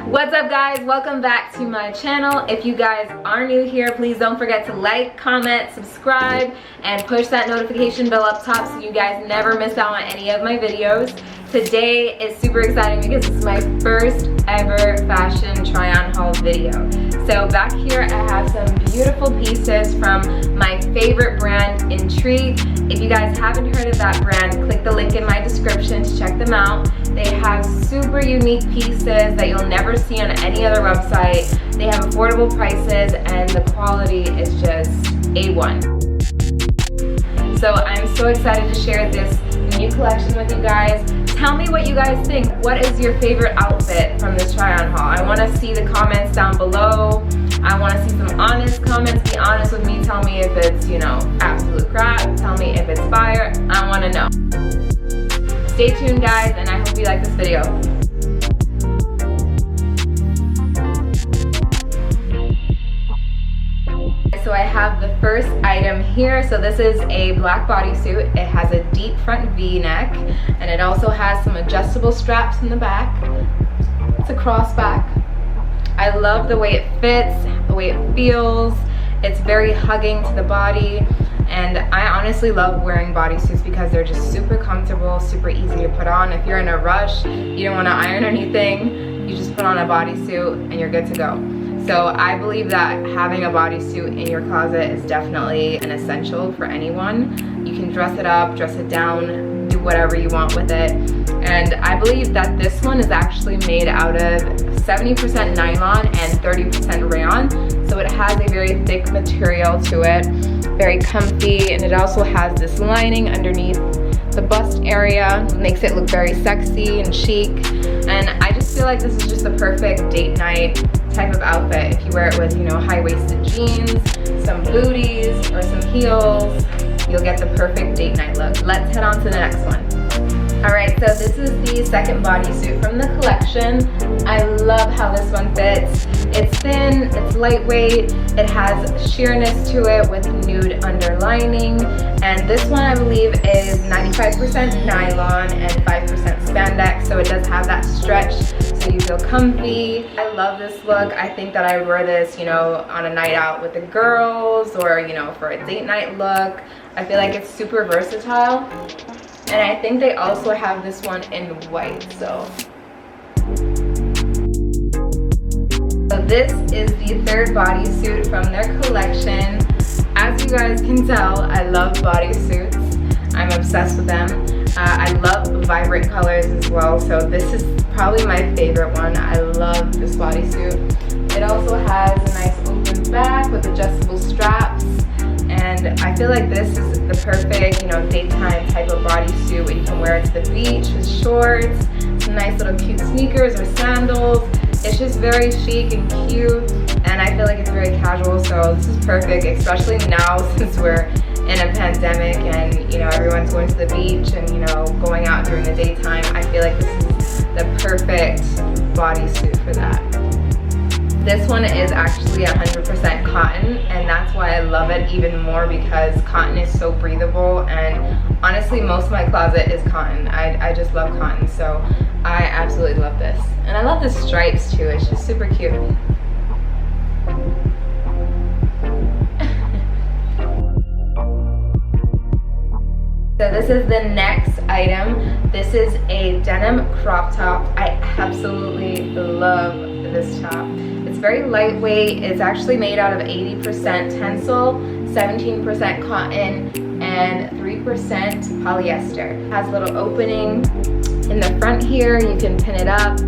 What's up guys, welcome back to my channel. If you guys are new here, please don't forget to like, comment, subscribe, and push that notification bell up top so you guys never miss out on any of my videos. Today is super exciting because it's my first ever fashion try on haul video. So back here I have some beautiful pieces from my favorite brand, Intrigue. If you guys haven't heard of that brand, click the link in my description to check them out. They have super unique pieces that you'll never see on any other website. They have affordable prices and the quality is just A1. So I'm so excited to share this new collection with you guys. Tell me what you guys think. What is your favorite outfit from this try on haul? I want to see the comments down below. I want to see some honest comments. Be honest with me. Tell me if it's, you know, absolute crap. Tell me if it's fire. I want to know. Stay tuned guys, and I hope you like this video. So I have the first item here. So this is a black bodysuit. It has a deep front V-neck and it also has some adjustable straps in the back. It's a cross back. I love the way it fits, the way it feels. It's very hugging to the body, and I honestly love wearing bodysuits because they're just super comfortable, super easy to put on. If you're in a rush, you don't want to iron anything, you just put on a bodysuit and you're good to go. So I believe that having a bodysuit in your closet is definitely an essential for anyone. You can dress it up, dress it down, do whatever you want with it. And I believe that this one is actually made out of 70% nylon and 30% rayon. So it has a very thick material to it, very comfy, and it also has this lining underneath the bust area. It makes it look very sexy and chic. And I just feel like this is just the perfect date night type of outfit. If you wear it with, you know, high-waisted jeans, some booties, or some heels, you'll get the perfect date night look. Let's head on to the next one. Alright, so this is the second bodysuit from the collection. I love how this one fits. It's thin, it's lightweight, it has sheerness to it with nude underlining, and this one I believe is 95% nylon and 5% spandex, so it does have that stretch so you feel comfy. I love this look. I think that I would wear this, you know, on a night out with the girls, or, you know, for a date night look. I feel like it's super versatile. And I think they also have this one in white, so this is the third bodysuit from their collection. As you guys can tell, I love bodysuits. I'm obsessed with them. I love vibrant colors as well, so this is probably my favorite one. I love this bodysuit. It also has a nice open back with adjustable straps. And I feel like this is the perfect, you know, daytime type of bodysuit where you can wear it to the beach with shorts, some nice little cute sneakers or sandals. It's just very chic and cute, and I feel like it's very casual, so this is perfect, especially now since we're in a pandemic and, you know, everyone's going to the beach and, you know, going out during the daytime. I feel like this is the perfect bodysuit for that. This one is actually 100% cotton, and that's why I love it even more, because cotton is so breathable, and honestly most of my closet is cotton. I just love cotton, so I absolutely love this. And I love the stripes too, it's just super cute. So this is the next item. This is a denim crop top. I absolutely love this top. It's very lightweight. It's actually made out of 80% tencel, 17% cotton, and 3% polyester. It has a little opening in the front here. You can pin it up,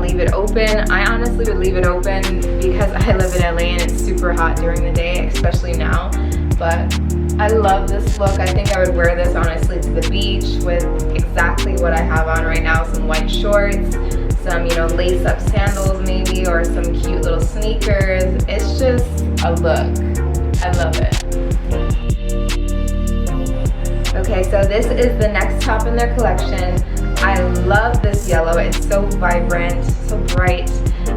leave it open. I honestly would leave it open because I live in LA and it's super hot during the day, especially now. But I love this look. I think I would wear this honestly to the beach with exactly what I have on right now. Some white shorts, some, you know, lace-up sandals maybe, or some cute little sneakers. It's just a look. I love it. Okay, so this is the next top in their collection. I love this yellow. It's so vibrant, so bright.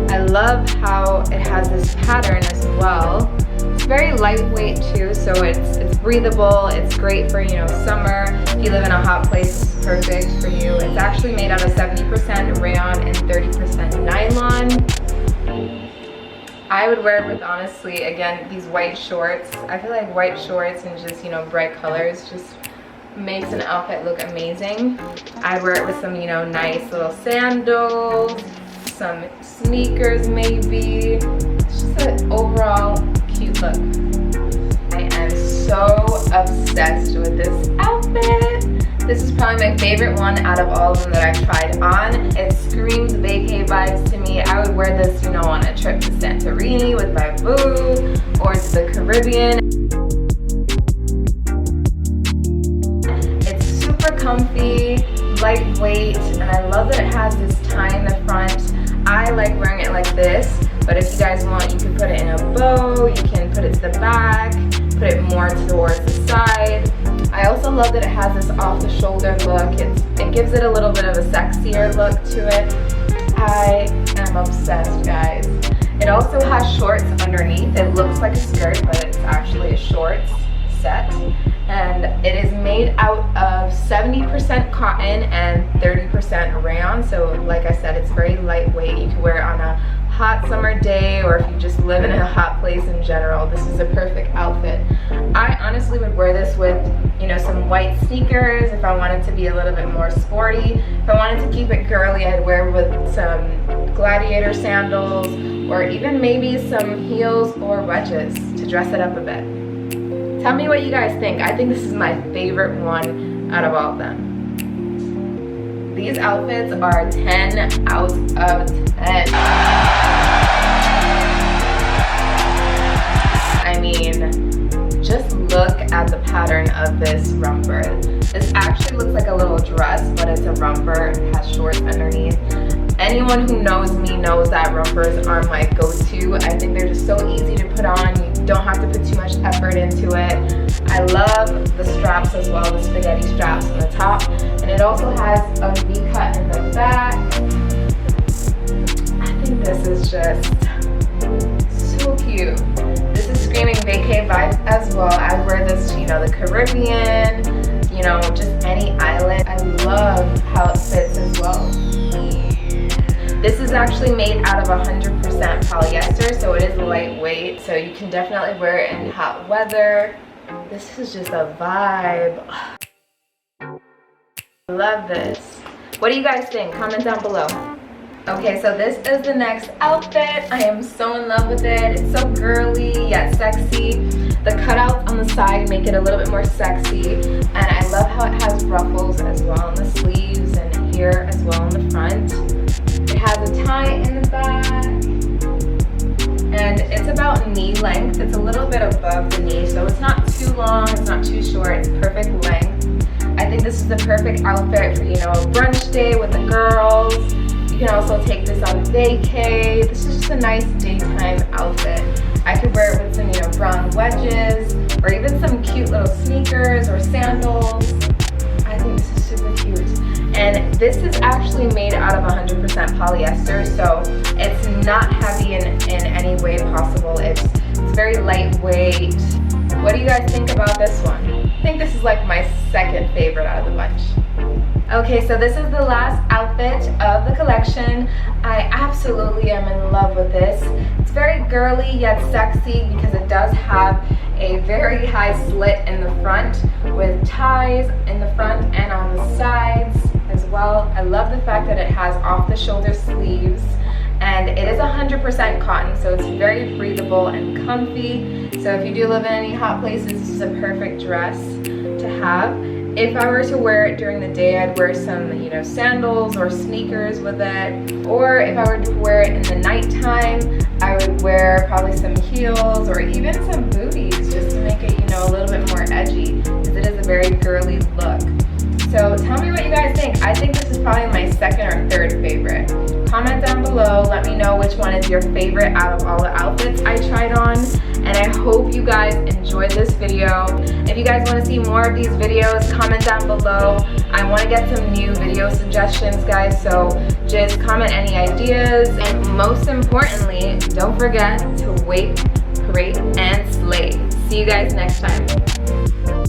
I love how it has this pattern as well. It's very lightweight too, so it's breathable. It's great for, you know, summer. If you live in a hot place, it's perfect for you. It's actually made out of 70% rayon and 30% nylon. I would wear it with, honestly, again, these white shorts. I feel like white shorts and just, you know, bright colors just makes an outfit look amazing. I'd wear it with some, you know, nice little sandals, some sneakers maybe. It's just an overall cute look. I am so obsessed with this outfit. This is probably my favorite one out of all of them that I've tried on. It screams vacay vibes to me. I would wear this, you know, on a trip to Santorini with my boo, or to the Caribbean. It's super comfy, lightweight, and I love that it has this tie in the front. I like wearing it like this, but if you guys want, you can put it in a bow, you can put it to the back, put it more towards the side. I also love that it has this off the shoulder look. It gives it a little bit of a sexier look to it. I am obsessed, guys. It also has shorts underneath. It looks like a skirt, but it's actually a shorts set. And it is made out of 70% cotton and 30% rayon. So like I said, it's very lightweight. You can wear it on a hot summer day, or if you just live in a hot place in general, this is a perfect outfit. I honestly would wear this with, you know, some white sneakers if I wanted to be a little bit more sporty. If I wanted to keep it girly, I'd wear it with some gladiator sandals, or even maybe some heels or wedges to dress it up a bit. Tell me what you guys think. I think this is my favorite one out of all of them. These outfits are 10 out of 10. I mean, just look at the pattern of this romper. This actually looks like a little dress, but it's a romper. It has shorts underneath. Anyone who knows me knows that rompers are my go-to. I think they're just so easy to put on. You don't have to put too much effort into it. I love the straps as well, the spaghetti straps on the top. And it also has a V-cut in the back. I think this is just so cute. This is screaming vacay vibes as well. I would wear this to, you know, the Caribbean, you know, just any island. I love how it fits as well. This is actually made out of 100% polyester, so it is lightweight, so you can definitely wear it in hot weather. This is just a vibe. I love this. What do you guys think? Comment down below. Okay, so this is the next outfit. I am so in love with it. It's so girly yet sexy. The cutouts on the side make it a little bit more sexy, and I love how it has ruffles as well on the sleeves and here as well on the front. It has a tie in the back, and it's about knee length. It's a little bit above the knee, so it's not too long, it's not too short, it's perfect length. I think this is the perfect outfit for, you know, a brunch day with the girls. You can also take this on vacay. This is just a nice daytime outfit. I could wear it with some, you know, brown wedges, or even some cute little sneakers or sandals. I think this is super cute. And this is actually made out of 100% polyester, so it's not heavy in any way possible. It's very lightweight. What do you guys think about this one? I think this is like my second favorite out of the bunch. Okay, so this is the last outfit of the collection. I absolutely am in love with this. It's very girly yet sexy because it does have a very high slit in the front with ties in the front and on the sides as well. I love the fact that it has off the shoulder sleeves, and it is 100% cotton, so it's very breathable and comfy. So if you do live in any hot places, this is a perfect dress to have. If I were to wear it during the day, I'd wear some, you know, sandals or sneakers with it. Or if I were to wear it in the nighttime, I would wear probably some heels or even some booties just to make it, you know, a little bit more edgy, because it is a very girly look. So tell me what you guys think. I think this is probably my second or third favorite. Comment down below, let me know which one is your favorite out of all the outfits I tried on. And I hope you guys enjoyed this video. If you guys want to see more of these videos, comment down below. I want to get some new video suggestions, guys, so just comment any ideas. And most importantly, don't forget to wake, create, and slay. See you guys next time.